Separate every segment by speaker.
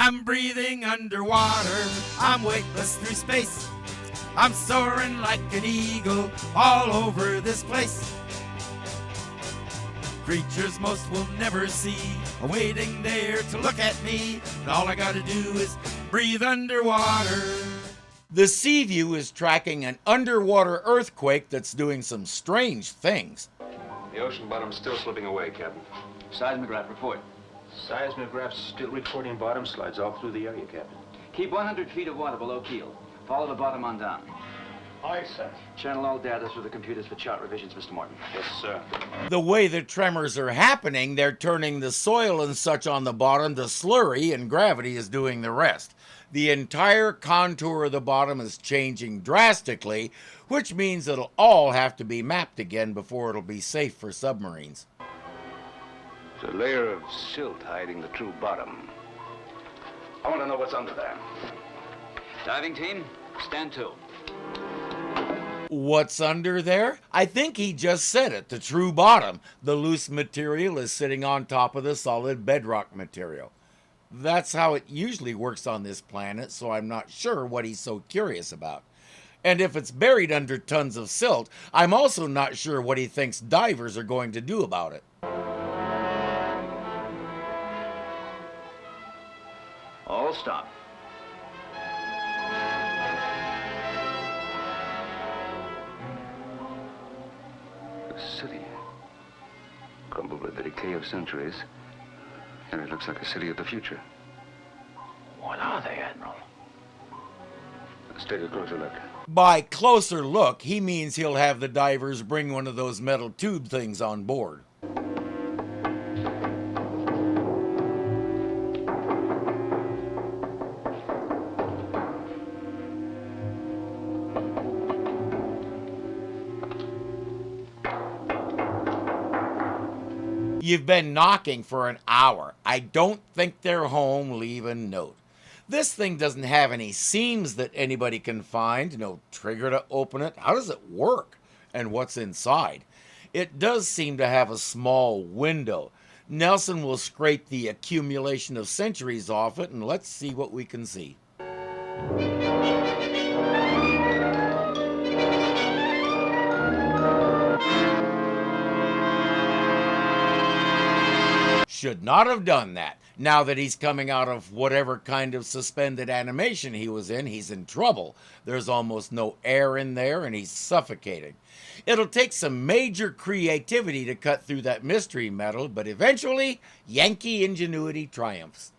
Speaker 1: I'm breathing underwater, I'm weightless through space. I'm soaring like an eagle all over this place. Creatures most will never see are waiting there to look at me, and all I gotta do is breathe underwater. The Seaview is tracking an underwater earthquake that's doing some strange things.
Speaker 2: The ocean bottom's still slipping away, Captain.
Speaker 3: Seismograph report.
Speaker 2: Seismograph's still recording bottom slides all through the area, Captain.
Speaker 3: Keep 100 feet of water below keel. Follow the bottom on down.
Speaker 2: Aye, sir.
Speaker 3: Channel all data through the computers for chart revisions, Mr. Morton.
Speaker 2: Yes, sir.
Speaker 1: The way the tremors are happening, they're turning the soil and such on the bottom to slurry, and gravity is doing the rest. The entire contour of the bottom is changing drastically, which means it'll all have to be mapped again before it'll be safe for submarines.
Speaker 2: It's a layer of silt hiding the true bottom. I want to know what's under there.
Speaker 3: Diving team, stand to.
Speaker 1: What's under there? I think he just said it, the true bottom. The loose material is sitting on top of the solid bedrock material. That's how it usually works on this planet, so I'm not sure what he's so curious about. And if it's buried under tons of silt, I'm also not sure what he thinks divers are going to do about it.
Speaker 3: All stop.
Speaker 2: A city. Crumbled with the decay of centuries. And it looks like a city of the future.
Speaker 3: What are they, Admiral?
Speaker 2: Let's take a closer look.
Speaker 1: By closer look, he means he'll have the divers bring one of those metal tube things on board. You've been knocking for an hour. I don't think they're home. Leave a note. This thing doesn't have any seams that anybody can find. No trigger to open it. How does it work? And what's inside? It does seem to have a small window. Nelson will scrape the accumulation of centuries off it, and let's see what we can see. Should not have done that. Now that he's coming out of whatever kind of suspended animation he was in, he's in trouble. There's almost no air in there and he's suffocating. It'll take some major creativity to cut through that mystery metal, but eventually, Yankee ingenuity triumphs.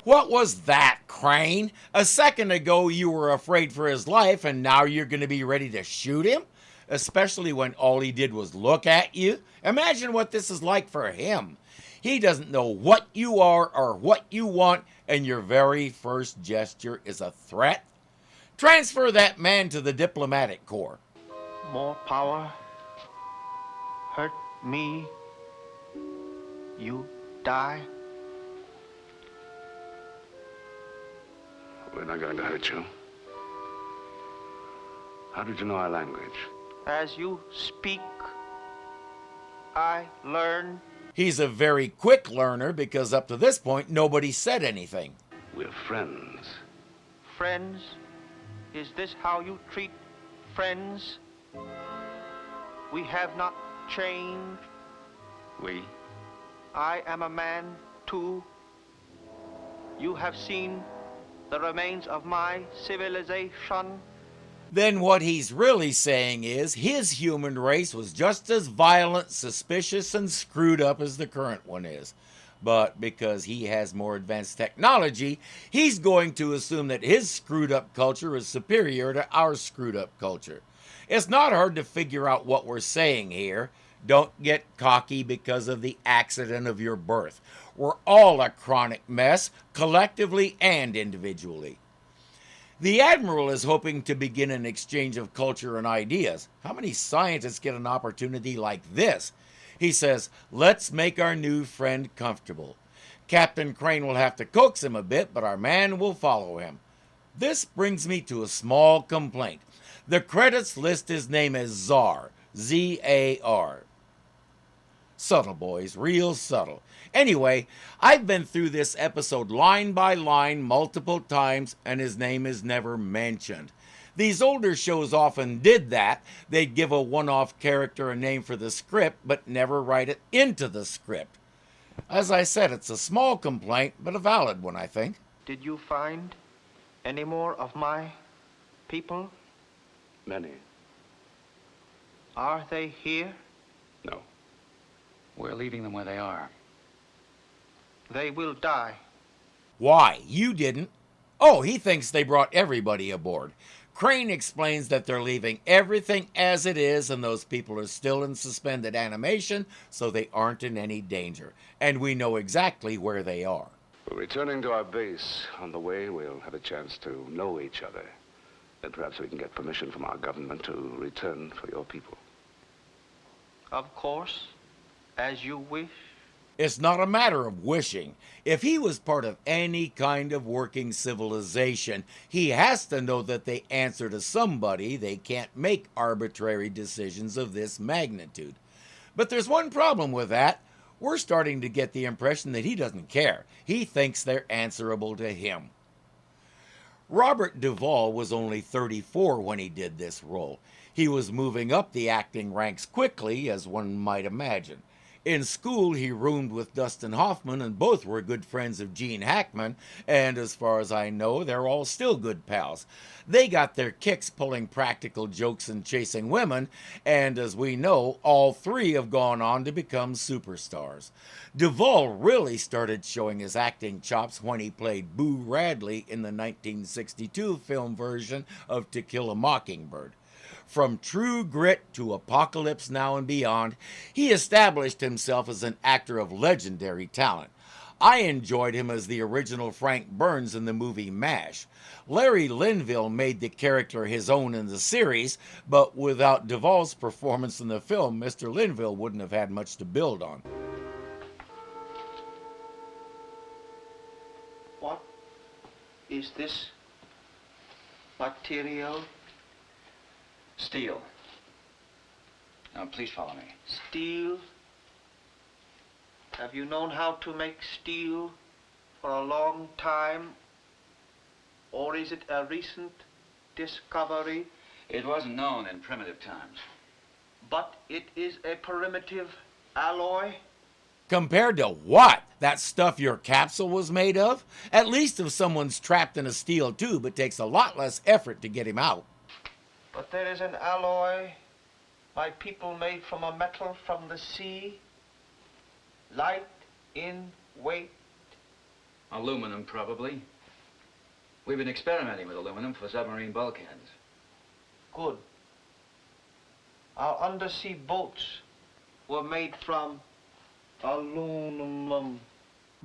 Speaker 1: What was that, Crane? A second ago you were afraid for his life and now you're going to be ready to shoot him? Especially when all he did was look at you? Imagine what this is like for him. He doesn't know what you are or what you want, and your very first gesture is a threat? Transfer that man to the diplomatic corps.
Speaker 4: More power. Hurt me. You die.
Speaker 2: We're not going to hurt you. How did you know our language?
Speaker 4: As you speak, I learn.
Speaker 1: He's a very quick learner because up to this point, nobody said anything.
Speaker 2: We're friends.
Speaker 4: Friends? Is this how you treat friends? We have not changed.
Speaker 2: We?
Speaker 4: I am a man, too. You have seen the remains of my civilization.
Speaker 1: Then what he's really saying is his human race was just as violent, suspicious, and screwed up as the current one is. But because he has more advanced technology, he's going to assume that his screwed up culture is superior to our screwed up culture. It's not hard to figure out what we're saying here. Don't get cocky because of the accident of your birth. We're all a chronic mess, collectively and individually. The Admiral is hoping to begin an exchange of culture and ideas. How many scientists get an opportunity like this? He says, "Let's make our new friend comfortable. Captain Crane will have to coax him a bit, but our man will follow him." This brings me to a small complaint. The credits list his name as Zar, Z-A-R. Subtle, boys, real subtle. Anyway, I've been through this episode line by line multiple times, and his name is never mentioned. These older shows often did that. They'd give a one-off character a name for the script, but never write it into the script. As I said, it's a small complaint, but a valid one, I think.
Speaker 4: Did you find any more of my people?
Speaker 2: Many.
Speaker 4: Are they here?
Speaker 2: No.
Speaker 3: We're leaving them where they are.
Speaker 4: They will die.
Speaker 1: Why? You didn't. Oh, he thinks they brought everybody aboard. Crane explains that they're leaving everything as it is, and those people are still in suspended animation, so they aren't in any danger. And we know exactly where they are.
Speaker 2: We're returning to our base. On the way, we'll have a chance to know each other. Then perhaps we can get permission from our government to return for your people.
Speaker 4: Of course, as you wish.
Speaker 1: It's not a matter of wishing. If he was part of any kind of working civilization, he has to know that they answer to somebody. They can't make arbitrary decisions of this magnitude. But there's one problem with that. We're starting to get the impression that he doesn't care. He thinks they're answerable to him. Robert Duvall was only 34 when he did this role. He was moving up the acting ranks quickly, as one might imagine. In school, he roomed with Dustin Hoffman, and both were good friends of Gene Hackman, and as far as I know, they're all still good pals. They got their kicks pulling practical jokes and chasing women, and as we know, all three have gone on to become superstars. Duvall really started showing his acting chops when he played Boo Radley in the 1962 film version of To Kill a Mockingbird. From True Grit to Apocalypse Now and Beyond, he established himself as an actor of legendary talent. I enjoyed him as the original Frank Burns in the movie MASH. Larry Linville made the character his own in the series, but without Duvall's performance in the film, Mr. Linville wouldn't have had much to build on.
Speaker 4: What is this material?
Speaker 3: Steel. Now, please follow me.
Speaker 4: Steel? Have you known how to make steel for a long time? Or is it a recent discovery?
Speaker 3: It wasn't known in primitive times.
Speaker 4: But it is a primitive alloy?
Speaker 1: Compared to what? That stuff your capsule was made of? At least if someone's trapped in a steel tube, it takes a lot less effort to get him out.
Speaker 4: But there is an alloy my people made from a metal from the sea, light in weight.
Speaker 3: Aluminum, probably. We've been experimenting with aluminum for submarine bulkheads.
Speaker 4: Good. Our undersea boats were made from aluminum.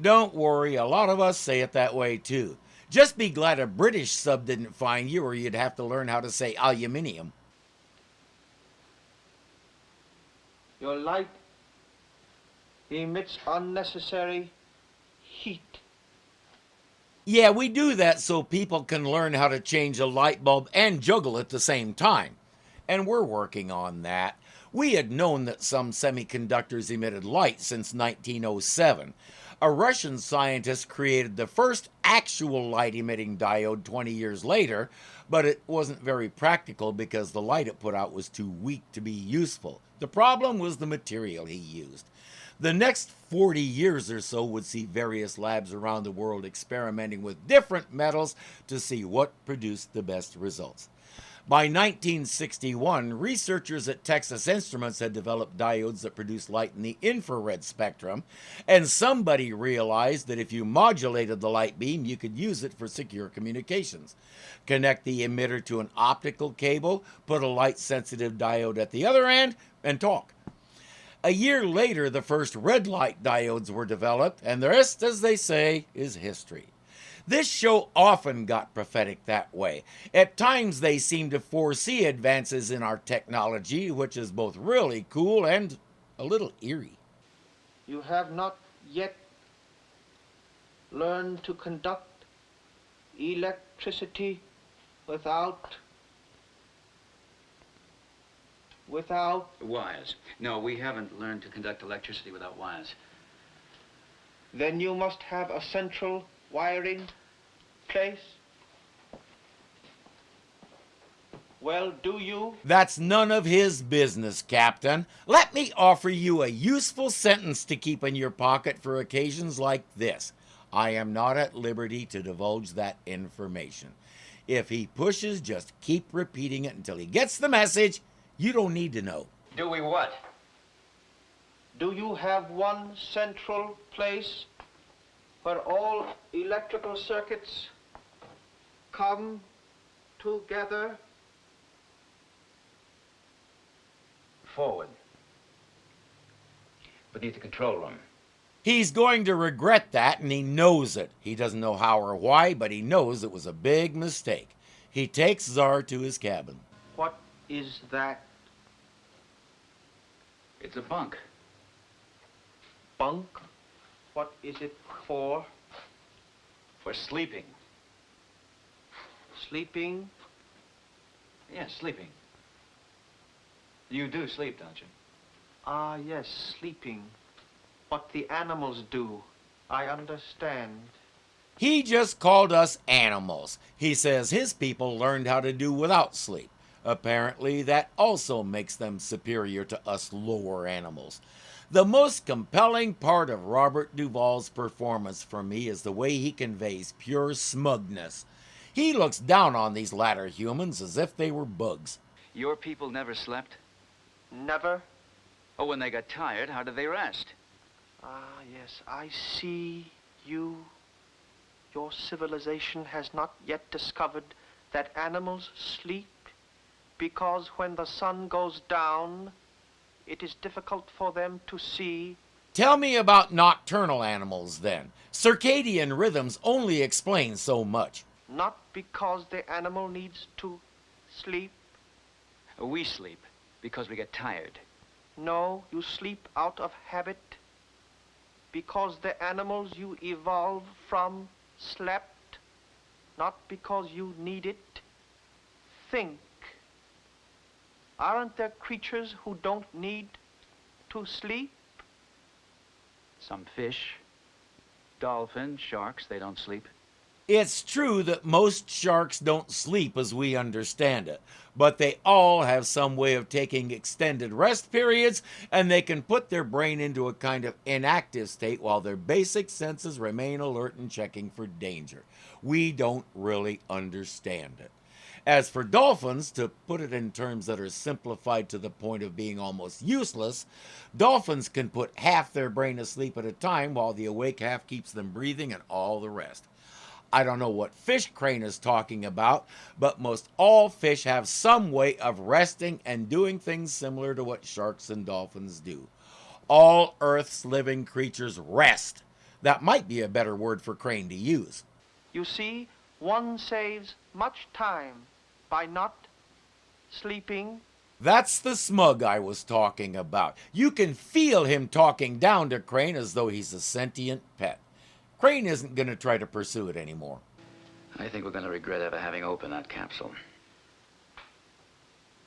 Speaker 1: Don't worry, a lot of us say it that way too. Just be glad a British sub didn't find you, or you'd have to learn how to say aluminium.
Speaker 4: Your light emits unnecessary heat.
Speaker 1: Yeah, we do that so people can learn how to change a light bulb and juggle at the same time. And we're working on that. We had known that some semiconductors emitted light since 1907. A Russian scientist created the first actual light-emitting diode 20 years later, but it wasn't very practical because the light it put out was too weak to be useful. The problem was the material he used. The next 40 years or so would see various labs around the world experimenting with different metals to see what produced the best results. By 1961, researchers at Texas Instruments had developed diodes that produce light in the infrared spectrum, and somebody realized that if you modulated the light beam, you could use it for secure communications. Connect the emitter to an optical cable, put a light-sensitive diode at the other end, and talk. A year later, the first red light diodes were developed, and the rest, as they say, is history. This show often got prophetic that way. At times they seem to foresee advances in our technology, which is both really cool and a little eerie.
Speaker 4: You have not yet learned to conduct electricity without
Speaker 3: Wires. No, we haven't learned to conduct electricity without wires.
Speaker 4: Then you must have a central wiring place. Well, do you?
Speaker 1: That's none of his business, Captain. Let me offer you a useful sentence to keep in your pocket for occasions like this. I am not at liberty to divulge that information. If he pushes, just keep repeating it until he gets the message. You don't need to know.
Speaker 3: Do we what?
Speaker 4: Do you have one central place where all electrical circuits come together?
Speaker 3: Forward. Beneath the control room.
Speaker 1: He's going to regret that, and he knows it. He doesn't know how or why, but he knows it was a big mistake. He takes Czar to his cabin.
Speaker 4: What is that?
Speaker 3: It's a bunk.
Speaker 4: Bunk? What is it for?
Speaker 3: For sleeping.
Speaker 4: Sleeping?
Speaker 3: Yes, sleeping. You do sleep, don't you?
Speaker 4: Ah, yes, sleeping. What the animals do. I understand.
Speaker 1: He just called us animals. He says his people learned how to do without sleep. Apparently, that also makes them superior to us lower animals. The most compelling part of Robert Duvall's performance for me is the way he conveys pure smugness. He looks down on these latter humans as if they were bugs.
Speaker 3: Your people never slept?
Speaker 4: Never?
Speaker 3: Oh, when they got tired, how did they rest?
Speaker 4: Ah, yes, I see you. Your civilization has not yet discovered that animals sleep because when the sun goes down, it is difficult for them to see.
Speaker 1: Tell me about nocturnal animals, then. Circadian rhythms only explain so much.
Speaker 4: Not because the animal needs to sleep.
Speaker 3: We sleep because we get tired.
Speaker 4: No, you sleep out of habit because the animals you evolved from slept, not because you need it. Think. Aren't there creatures who don't need to sleep?
Speaker 3: Some fish, dolphins, sharks, they don't sleep.
Speaker 1: It's true that most sharks don't sleep as we understand it, but they all have some way of taking extended rest periods, and they can put their brain into a kind of inactive state while their basic senses remain alert and checking for danger. We don't really understand it. As for dolphins, to put it in terms that are simplified to the point of being almost useless, dolphins can put half their brain asleep at a time while the awake half keeps them breathing and all the rest. I don't know what fish Crane is talking about, but most all fish have some way of resting and doing things similar to what sharks and dolphins do. All Earth's living creatures rest. That might be a better word for Crane to use.
Speaker 4: You see, one saves much time by not sleeping.
Speaker 1: That's the smug I was talking about. You can feel him talking down to Crane as though he's a sentient pet. Crane isn't going to try to pursue it anymore.
Speaker 3: I think we're going to regret ever having opened that capsule.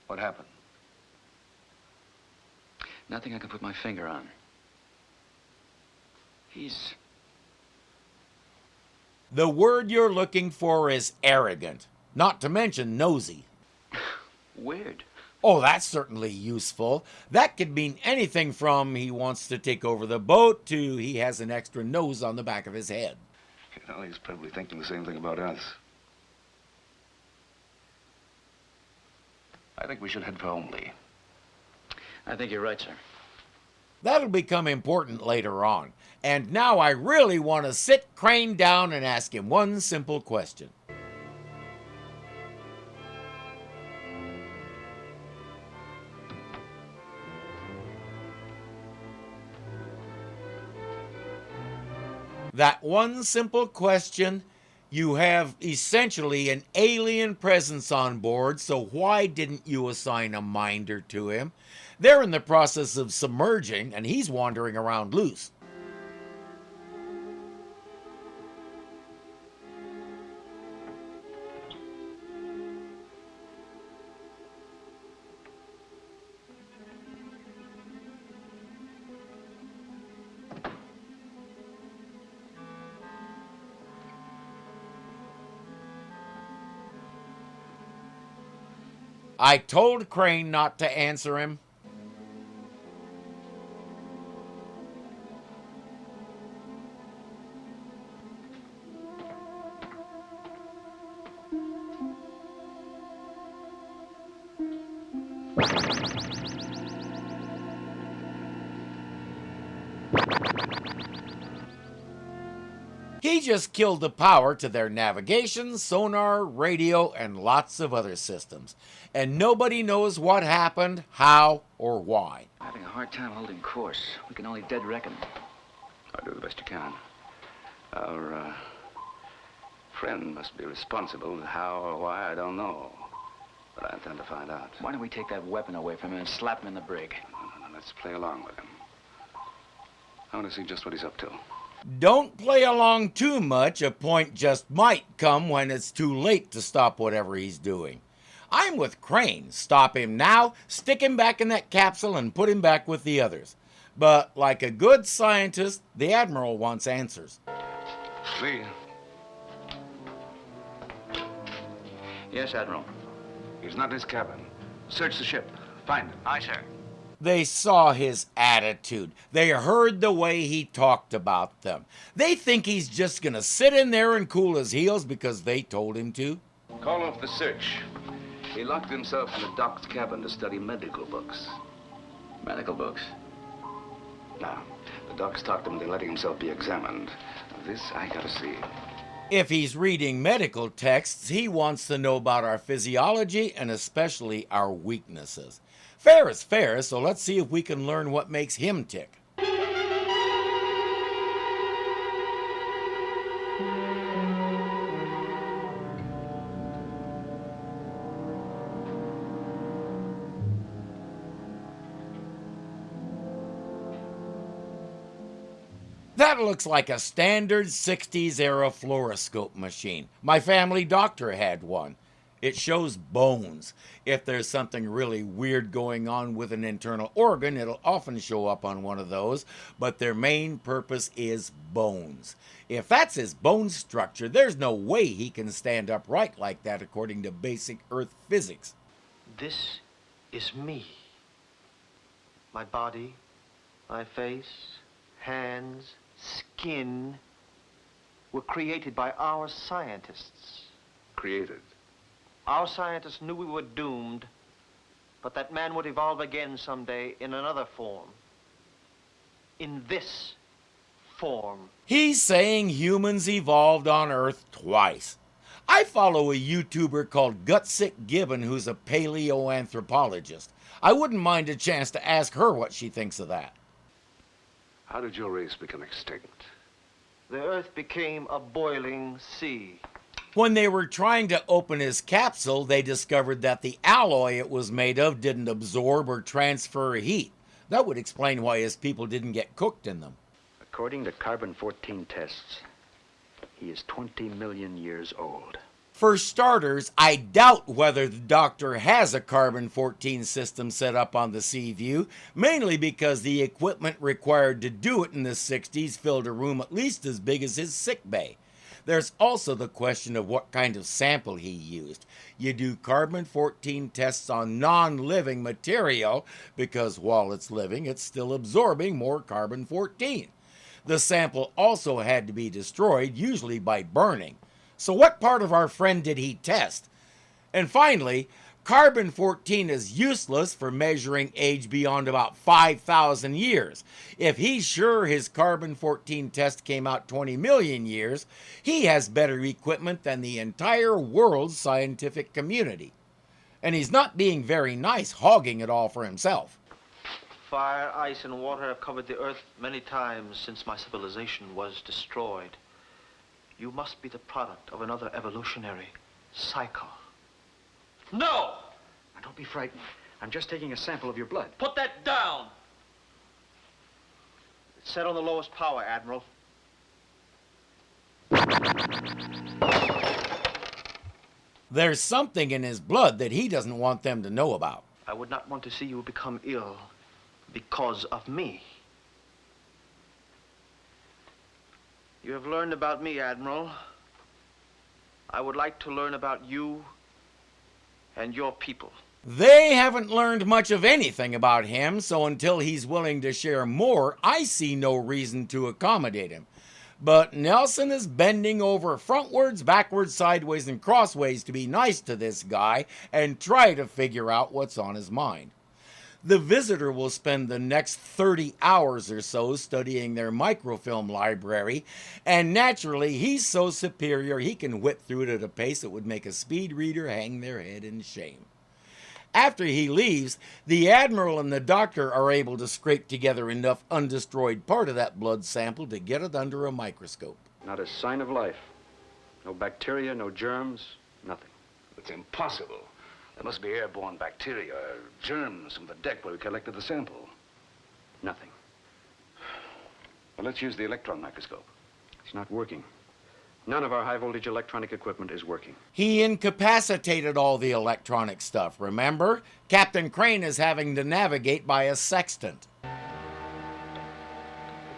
Speaker 2: What happened?
Speaker 3: Nothing I can put my finger on. He's...
Speaker 1: The word you're looking for is arrogant, not to mention nosy.
Speaker 3: weird.
Speaker 1: Oh, that's certainly useful. That could mean anything from he wants to take over the boat to he has an extra nose on the back of his head.
Speaker 2: You know, he's probably thinking the same thing about us. I think we should head for home, Lee.
Speaker 3: I think you're right, sir.
Speaker 1: That'll become important later on. And now I really want to sit Crane down and ask him one simple question. That one simple question You have essentially an alien presence on board, so why didn't you assign a minder to him? They're in the process of submerging, and he's wandering around loose. I told Crane not to answer him. He just killed the power to their navigation, sonar, radio, and lots of other systems. And nobody knows what happened, how, or why.
Speaker 3: I'm having a hard time holding course. We can only dead reckon.
Speaker 2: I'll do the best you can. Our friend must be responsible. How or why, I don't know. But I intend to find out.
Speaker 3: Why don't we take that weapon away from him and slap him in the brig?
Speaker 2: No, let's play along with him. I want to see just what he's up to.
Speaker 1: Don't play along too much. A point just might come when it's too late to stop whatever he's doing. I'm with Crane. Stop him now, stick him back in that capsule, and put him back with the others. But like a good scientist, the Admiral wants answers.
Speaker 2: Lee.
Speaker 3: Yes, Admiral.
Speaker 2: He's not in his cabin. Search the ship. Find him.
Speaker 3: Aye, sir.
Speaker 1: They saw his attitude. They heard the way he talked about them. They think he's just gonna sit in there and cool his heels because they told him to.
Speaker 2: Call off the search. He locked himself in the doc's cabin to study medical books.
Speaker 3: Medical books.
Speaker 2: Now, the doc's talked him into letting himself be examined. This I gotta see.
Speaker 1: If he's reading medical texts, he wants to know about our physiology and especially our weaknesses. Fair is fair, so let's see if we can learn what makes him tick. That looks like a standard 60s era fluoroscope machine. My family doctor had one. It shows bones. If there's something really weird going on with an internal organ, it'll often show up on one of those, but their main purpose is bones. If that's his bone structure, there's no way he can stand upright like that according to basic Earth physics.
Speaker 4: This is me. My body, my face, hands, skin were created by our scientists.
Speaker 2: Created.
Speaker 4: Our scientists knew we were doomed, but that man would evolve again someday in another form. In this form.
Speaker 1: He's saying humans evolved on Earth twice. I follow a YouTuber called Gutsick Gibbon who's a paleoanthropologist. I wouldn't mind a chance to ask her what she thinks of that.
Speaker 2: How did your race become extinct?
Speaker 4: The Earth became a boiling sea.
Speaker 1: When they were trying to open his capsule, they discovered that the alloy it was made of didn't absorb or transfer heat. That would explain why his people didn't get cooked in them.
Speaker 3: According to carbon-14 tests, he is 20 million years old.
Speaker 1: For starters, I doubt whether the doctor has a carbon-14 system set up on the Seaview, mainly because the equipment required to do it in the 60s filled a room at least as big as his sick bay. There's also the question of what kind of sample he used. You do carbon-14 tests on non-living material because while it's living, it's still absorbing more carbon-14. The sample also had to be destroyed, usually by burning. So what part of our friend did he test? And finally, carbon-14 is useless for measuring age beyond about 5,000 years. If he's sure his carbon-14 test came out 20 million years, he has better equipment than the entire world's scientific community. And he's not being very nice hogging it all for himself.
Speaker 4: Fire, ice, and water have covered the Earth many times since my civilization was destroyed. You must be the product of another evolutionary cycle.
Speaker 3: No! Now, don't be frightened. I'm just taking a sample of your blood.
Speaker 4: Put that down! It's set on the lowest power, Admiral.
Speaker 1: There's something in his blood that he doesn't want them to know about.
Speaker 4: I would not want to see you become ill because of me. You have learned about me, Admiral. I would like to learn about you and your people.
Speaker 1: They haven't learned much of anything about him, so until he's willing to share more, I see no reason to accommodate him. But Nelson is bending over frontwards, backwards, sideways, and crossways to be nice to this guy and try to figure out what's on his mind. The visitor will spend the next 30 hours or so studying their microfilm library, and naturally he's so superior he can whip through it at a pace that would make a speed reader hang their head in shame. After he leaves, the Admiral and the Doctor are able to scrape together enough undestroyed part of that blood sample to get it under a microscope.
Speaker 3: Not a sign of life. No bacteria, no germs, nothing.
Speaker 2: It's impossible. There must be airborne bacteria or germs from the deck where we collected the sample.
Speaker 3: Nothing.
Speaker 2: Well, let's use the electron microscope.
Speaker 3: It's not working. None of our high-voltage electronic equipment is working.
Speaker 1: He incapacitated all the electronic stuff, remember? Captain Crane is having to navigate by a sextant.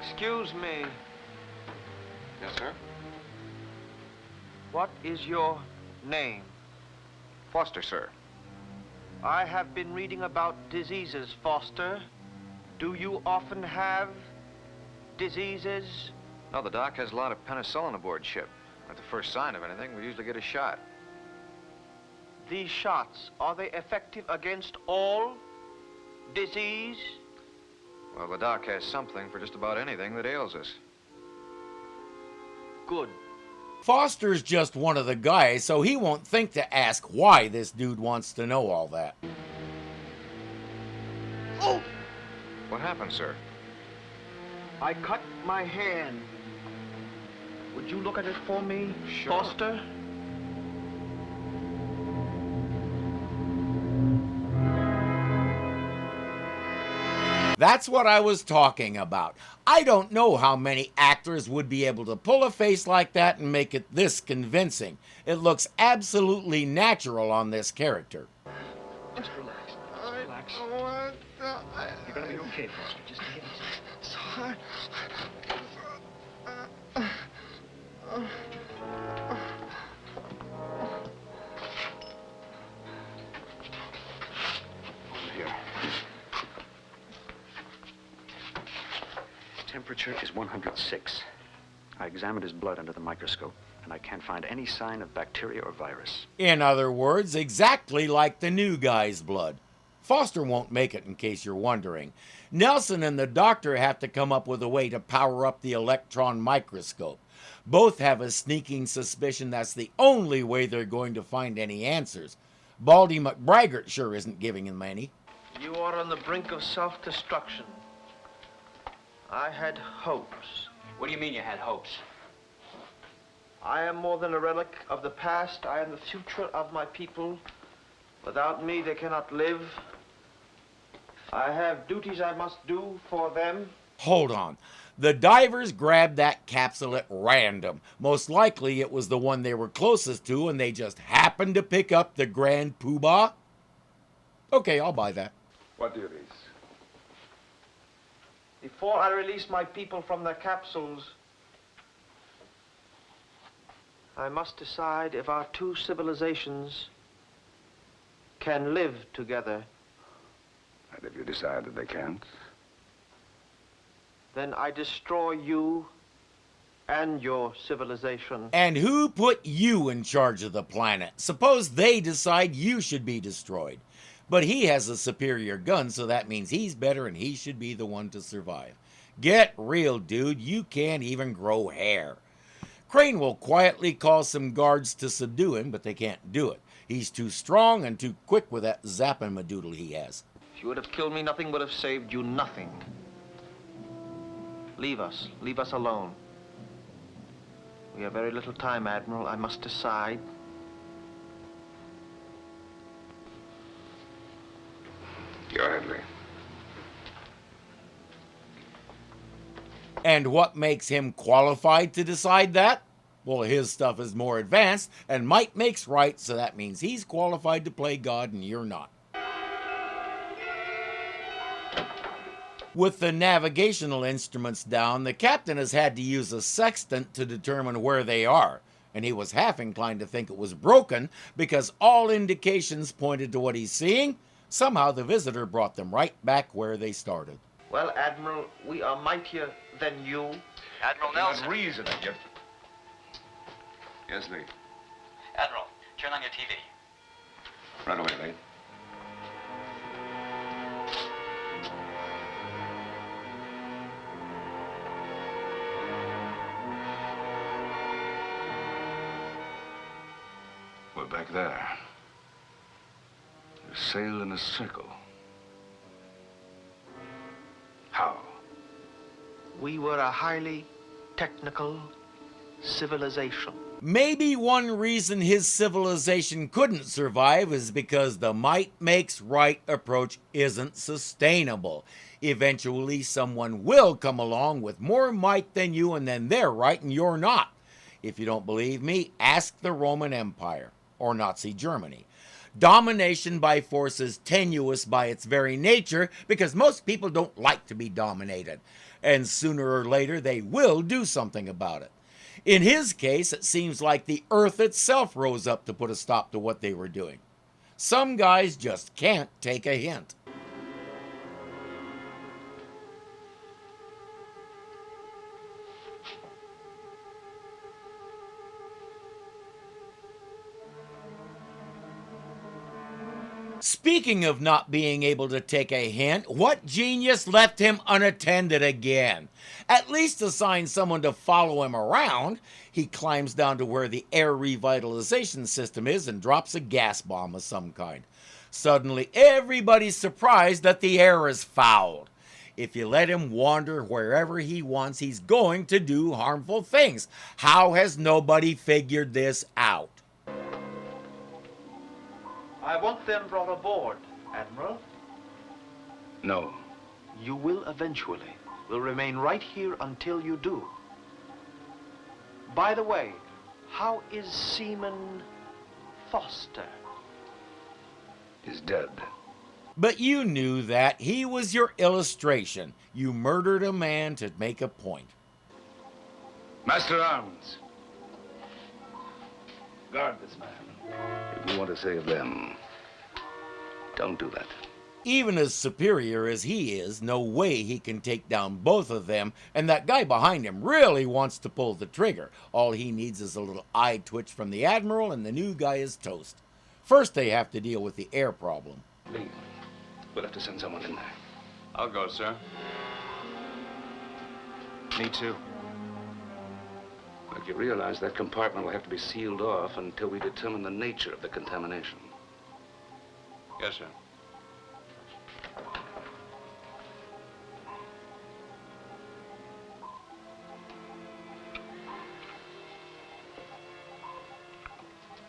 Speaker 4: Excuse me.
Speaker 2: Yes, sir?
Speaker 4: What is your name?
Speaker 2: Foster, sir.
Speaker 4: I have been reading about diseases, Foster. Do you often have diseases?
Speaker 5: No, the doc has a lot of penicillin aboard ship. At the first sign of anything, we usually get a shot.
Speaker 4: These shots, are they effective against all disease?
Speaker 5: Well, the doc has something for just about anything that ails us.
Speaker 4: Good.
Speaker 1: Foster's just one of the guys, so he won't think to ask why this dude wants to know all that.
Speaker 4: Oh!
Speaker 5: What happened, sir?
Speaker 4: I cut my hand. Would you look at it for me,
Speaker 5: Sure.
Speaker 4: Foster?
Speaker 1: That's what I was talking about. I don't know how many actors would be able to pull a face like that and make it this convincing. It looks absolutely natural on this character.
Speaker 3: Just relax. Just relax. You're gonna be okay, Foster. Just take it easy.
Speaker 2: Here.
Speaker 3: Temperature is 106. I examined his blood under the microscope, and I can't find any sign of bacteria or virus.
Speaker 1: In other words, exactly like the new guy's blood. Foster won't make it, in case you're wondering. Nelson and the Doctor have to come up with a way to power up the electron microscope. Both have a sneaking suspicion that's the only way they're going to find any answers. Baldy McBraggart sure isn't giving them any.
Speaker 4: You are on the brink of self-destruction. I had hopes.
Speaker 3: What do you mean you had hopes?
Speaker 4: I am more than a relic of the past. I am the future of my people. Without me, they cannot live. I have duties I must do for them.
Speaker 1: Hold on. The divers grabbed that capsule at random. Most likely it was the one they were closest to and they just happened to pick up the Grand Poobah? Okay, I'll buy that.
Speaker 2: What duties?
Speaker 4: Before I release my people from their capsules, I must decide if our two civilizations can live together.
Speaker 2: And if you decide that they can't?
Speaker 4: Then I destroy you and your civilization.
Speaker 1: And who put you in charge of the planet? Suppose they decide you should be destroyed. But he has a superior gun, so that means he's better and he should be the one to survive. Get real, dude. You can't even grow hair. Crane will quietly call some guards to subdue him, but they can't do it. He's too strong and too quick with that zappin'-madoodle he has.
Speaker 4: If you would have killed me, nothing would have saved you, nothing. Leave us alone. We have very little time, Admiral. I must decide.
Speaker 2: Go ahead, Lee.
Speaker 1: And what makes him qualified to decide that? Well, his stuff is more advanced, and might makes right, so that means he's qualified to play God and you're not. With the navigational instruments down, the captain has had to use a sextant to determine where they are, and he was half inclined to think it was broken because all indications pointed to what he's seeing. Somehow the visitor brought them right back where they started.
Speaker 4: Well, Admiral, we are mightier than you.
Speaker 5: Admiral Nelson.
Speaker 2: Not reasoning, you... Yes, Lee.
Speaker 3: Admiral, turn on your TV.
Speaker 2: Right away, Lee. We're back there. You sail in a circle. How?
Speaker 4: We were a highly technical civilization.
Speaker 1: Maybe one reason his civilization couldn't survive is because the might makes right approach isn't sustainable. Eventually, someone will come along with more might than you, and then they're right and you're not. If you don't believe me, ask the Roman Empire or Nazi Germany. Domination by force is tenuous by its very nature because most people don't like to be dominated, and sooner or later they will do something about it. In his case, it seems like the earth itself rose up to put a stop to what they were doing. Some guys just can't take a hint. Speaking of not being able to take a hint, what genius left him unattended again? At least assign someone to follow him around. He climbs down to where the air revitalization system is and drops a gas bomb of some kind. Suddenly, everybody's surprised that the air is fouled. If you let him wander wherever he wants, he's going to do harmful things. How has nobody figured this out?
Speaker 4: I want them brought aboard, Admiral.
Speaker 2: No.
Speaker 4: You will eventually. We'll remain right here until you do. By the way, how is Seaman Foster?
Speaker 2: He's dead.
Speaker 1: But you knew that. He was your illustration. You murdered a man to make a point.
Speaker 2: Master Arms. Guard this man. If you want to save them, don't do that.
Speaker 1: Even as superior as he is, no way he can take down both of them, and that guy behind him really wants to pull the trigger. All he needs is a little eye twitch from the Admiral, and the new guy is toast. First, they have to deal with the air problem.
Speaker 2: Lee, we'll have to send someone in there.
Speaker 5: I'll go, sir. Me too.
Speaker 2: But you realize that compartment will have to be sealed off until we determine the nature of the contamination.
Speaker 5: Yes, sir.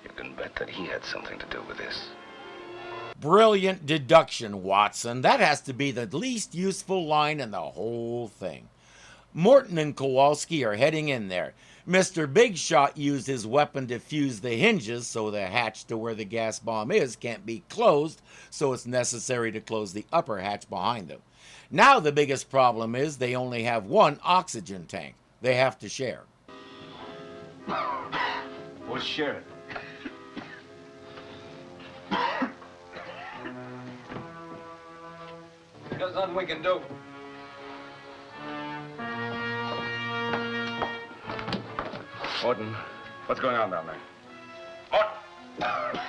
Speaker 2: You can bet that he had something to do with this.
Speaker 1: Brilliant deduction, Watson. That has to be the least useful line in the whole thing. Morton and Kowalski are heading in there. Mr. Big Shot used his weapon to fuse the hinges so the hatch to where the gas bomb is can't be closed, so it's necessary to close the upper hatch behind them. Now the biggest problem is they only have one oxygen tank. They have to share.
Speaker 5: We'll share it. There's nothing we can do.
Speaker 2: Morton, what's going on down there?
Speaker 6: Morton!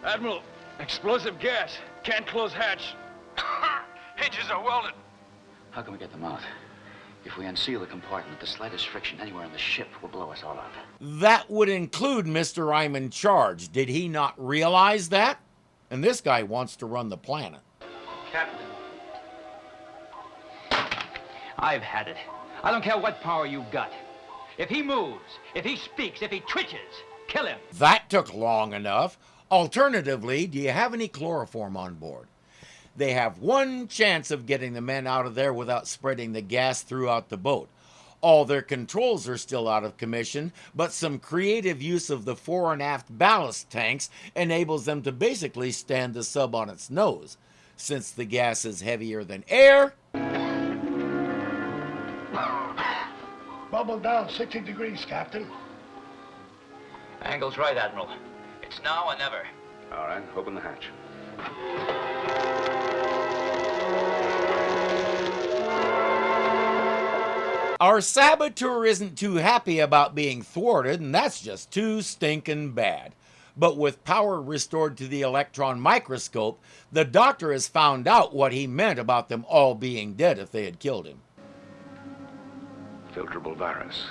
Speaker 6: Admiral, explosive gas. Can't close hatch. Hinges are welded.
Speaker 3: How can we get them out? If we unseal the compartment, the slightest friction anywhere on the ship will blow us all up.
Speaker 1: That would include Mr. I'm in charge. Did he not realize that? And this guy wants to run the planet.
Speaker 4: Captain.
Speaker 7: I've had it. I don't care what power you've got.
Speaker 3: If he moves, if he speaks, if he twitches, kill him.
Speaker 1: That took long enough. Alternatively, do you have any chloroform on board? They have one chance of getting the men out of there without spreading the gas throughout the boat. All their controls are still out of commission, but some creative use of the fore and aft ballast tanks enables them to basically stand the sub on its nose. Since the gas is heavier than air,
Speaker 7: Bubble down 60 degrees, Captain.
Speaker 3: Angle's right, Admiral. It's now or never.
Speaker 2: All right, open the hatch.
Speaker 1: our saboteur isn't too happy about being thwarted, and that's just too stinking bad. But with power restored to the electron microscope, the doctor has found out what he meant about them all being dead if they had killed him.
Speaker 2: Filterable virus.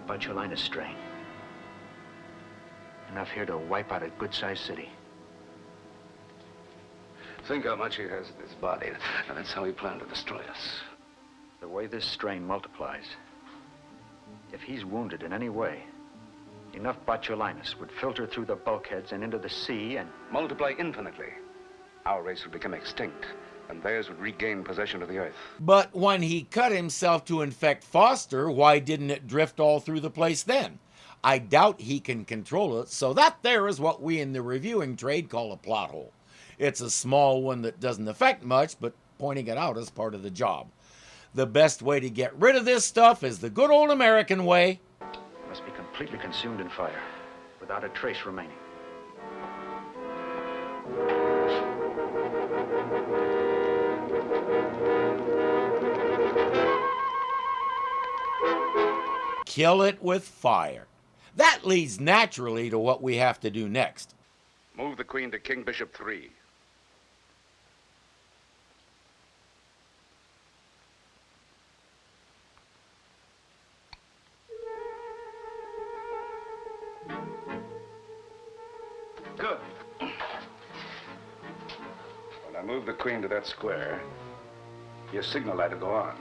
Speaker 5: Botulinus strain. Enough here to wipe out a good-sized city.
Speaker 2: Think how much he has in his body, and that's how he planned to destroy us.
Speaker 5: The way this strain multiplies, if he's wounded in any way, enough botulinus would filter through the bulkheads and into the sea and...
Speaker 2: Multiply infinitely. Our race would become extinct, and theirs would regain possession of the Earth.
Speaker 1: But when he cut himself to infect Foster, why didn't it drift all through the place then? I doubt he can control it, so that there is what we in the reviewing trade call a plot hole. It's a small one that doesn't affect much, but pointing it out is part of the job. The best way to get rid of this stuff is the good old American way.
Speaker 5: It must be completely consumed in fire, without a trace remaining.
Speaker 1: Kill it with fire. That leads naturally to what we have to do next.
Speaker 2: Move the Queen to King Bishop 3.
Speaker 4: Good.
Speaker 2: When I move the Queen to that square, your signal light will go on.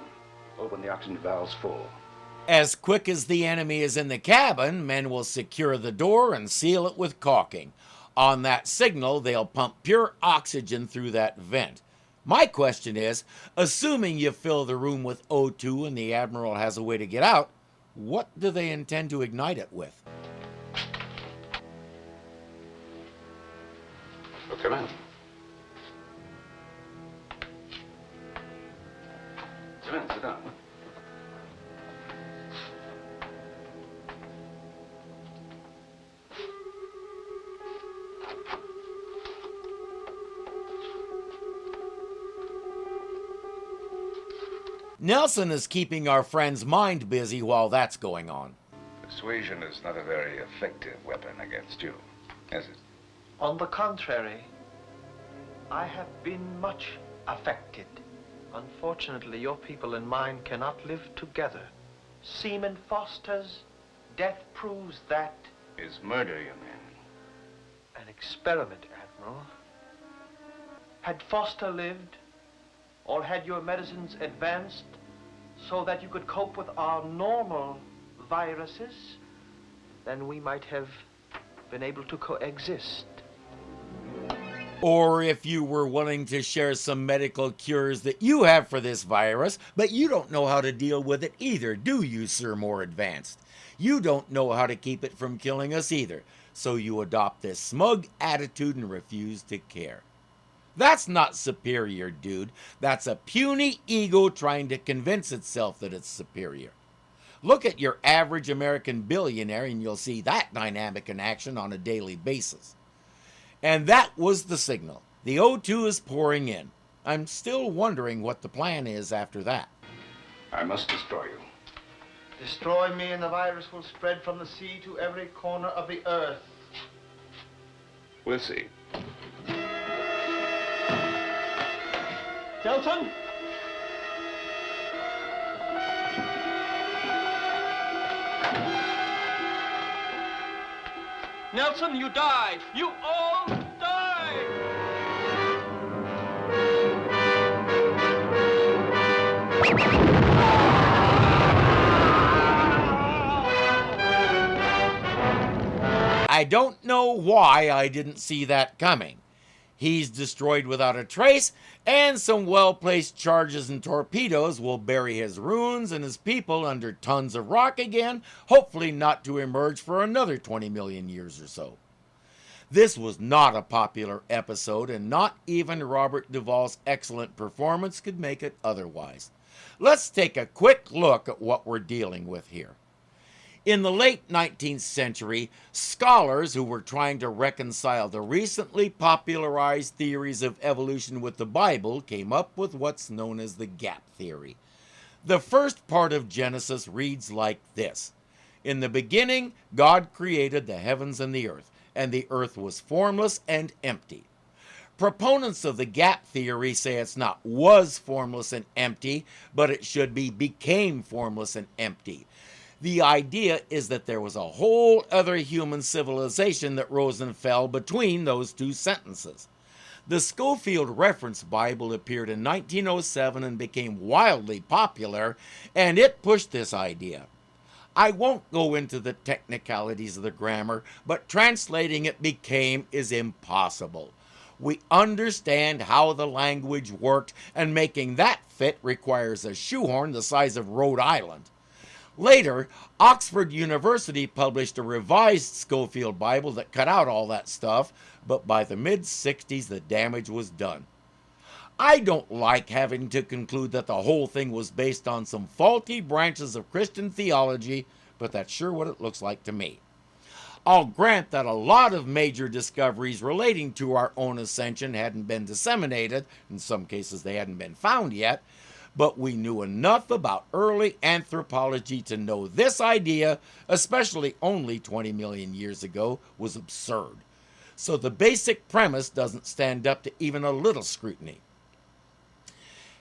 Speaker 2: Open the oxygen valves full.
Speaker 1: As quick as the enemy is in the cabin, men will secure the door and seal it with caulking. On that signal, they'll pump pure oxygen through that vent. My question is, assuming you fill the room with O2 and the Admiral has a way to get out, what do they intend to ignite it with?
Speaker 2: Well, come in. Come in, sit down.
Speaker 1: Nelson is keeping our friend's mind busy while that's going on.
Speaker 2: Persuasion is not a very effective weapon against you, is it?
Speaker 4: On the contrary, I have been much affected. Unfortunately, your people and mine cannot live together. Seaman Foster's death proves that.
Speaker 2: Is murder, you mean?
Speaker 4: An experiment, Admiral. Had Foster lived, or had your medicines advanced so that you could cope with our normal viruses, then we might have been able to coexist.
Speaker 1: Or if you were willing to share some medical cures that you have for this virus, but you don't know how to deal with it either, do you, Sir More Advanced? You don't know how to keep it from killing us either, so you adopt this smug attitude and refuse to care. That's not superior, dude. That's a puny ego trying to convince itself that it's superior. Look at your average American billionaire and you'll see that dynamic in action on a daily basis. And that was the signal. The O2 is pouring in. I'm still wondering what the plan is after that.
Speaker 2: I must destroy you.
Speaker 4: Destroy me and the virus will spread from the sea to every corner of the earth.
Speaker 2: We'll see.
Speaker 4: Delton? Nelson, you died. You all died.
Speaker 1: I don't know why I didn't see that coming. He's destroyed without a trace, and some well-placed charges and torpedoes will bury his ruins and his people under tons of rock again, hopefully not to emerge for another 20 million years or so. This was not a popular episode, and not even Robert Duvall's excellent performance could make it otherwise. Let's take a quick look at what we're dealing with here. In the late 19th century, scholars who were trying to reconcile the recently popularized theories of evolution with the Bible came up with what's known as the gap theory. The first part of Genesis reads like this: "In the beginning, God created the heavens and the earth was formless and empty." Proponents of the gap theory say it's not was formless and empty, but it should be became formless and empty. The idea is that there was a whole other human civilization that rose and fell between those two sentences. The Schofield Reference Bible appeared in 1907 and became wildly popular, and it pushed this idea. I won't go into the technicalities of the grammar, but translating it became is impossible. We understand how the language worked, and making that fit requires a shoehorn the size of Rhode Island. Later, Oxford University published a revised Schofield Bible that cut out all that stuff, but by the mid-60s the damage was done. I don't like having to conclude that the whole thing was based on some faulty branches of Christian theology, but that's sure what it looks like to me. I'll grant that a lot of major discoveries relating to our own ascension hadn't been disseminated, in some cases they hadn't been found yet, but we knew enough about early anthropology to know this idea, especially only 20 million years ago, was absurd. So the basic premise doesn't stand up to even a little scrutiny.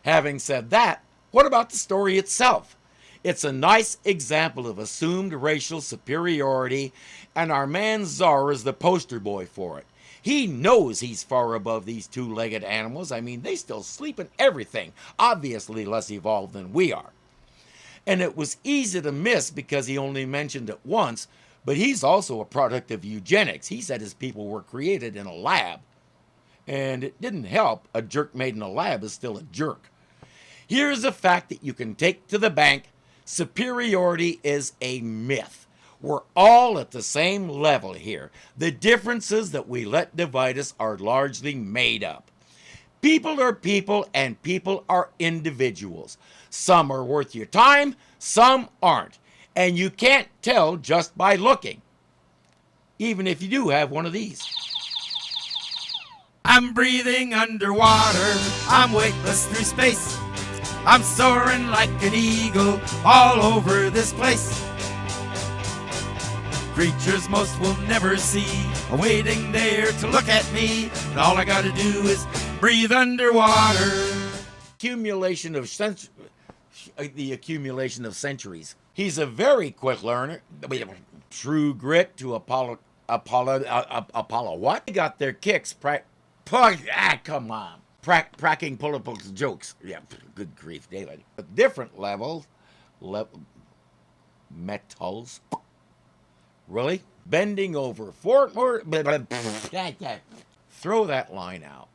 Speaker 1: Having said that, what about the story itself? It's a nice example of assumed racial superiority, and our man Czar is the poster boy for it. He knows he's far above these two-legged animals. I mean, they still sleep and everything, obviously less evolved than we are. And it was easy to miss because he only mentioned it once, but he's also a product of eugenics. He said his people were created in a lab. And it didn't help. A jerk made in a lab is still a jerk. Here's a fact that you can take to the bank. Superiority is a myth. We're all at the same level here. The differences that we let divide us are largely made up. People are people, and people are individuals. Some are worth your time, some aren't. And you can't tell just by looking, even if you do have one of these. I'm breathing underwater, I'm weightless through space. I'm soaring like an eagle all over this place. Creatures most will never see are waiting there to look at me, and all I gotta do is breathe underwater. The accumulation of centuries. He's a very quick learner. True grit to Apollo what? They got their kicks come on. Cracking political jokes. Yeah, good grief, David. A different level, metals. Really? Bending over. Throw that line out.